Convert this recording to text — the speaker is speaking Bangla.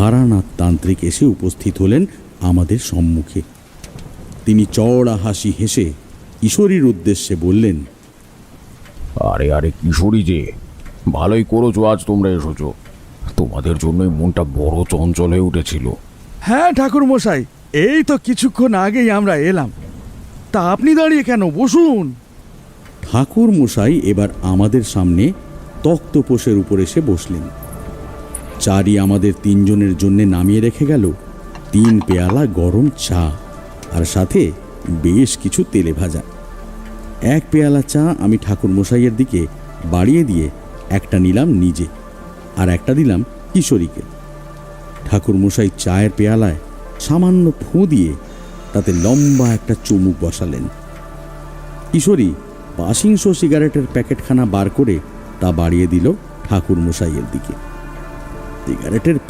তারানাথ তান্ত্রিক এসে উপস্থিত হলেন আমাদের সম্মুখে। তিনি চওড়া হাসি হেসে কিশোরীর উদ্দেশ্যে বললেন, আরে আরে কিশোরী যে, ভালোই করেছো আজ তোমরা এসেছো। তোমাদের জন্যই মনটা বড় চঞ্চল হয়ে উঠেছিল। হ্যাঁ ঠাকুর মশাই, এই তো কিছুক্ষণ আগেই আমরা এলাম। তা আপনি দাঁড়িয়ে কেন, বসুন। ঠাকুর মশাই এবার আমাদের সামনে তক্তপোষের উপর এসে বসলেন। চারি আমাদের তিনজনের জন্য নামিয়ে রেখে গেল 3 পেয়ালা গরম চা, আর সাথে বেশ কিছু তেলে ভাজা। 1 পেয়ালা চা আমি ঠাকুর মশাইয়ের দিকে বাড়িয়ে দিয়ে একটা নিলাম নিজে, আর একটা দিলাম কিশোরীকে। ঠাকুর মশাই চায়ের পেয়ালায় সামান্য ফুঁ দিয়ে তাতে লম্বা একটা চুমুক বসালেন। কিশোরী 500 সিগারেটের প্যাকেটখানা বার করে তা বাড়িয়ে দিল ঠাকুর মশাইয়ের দিকে। সিগারেটের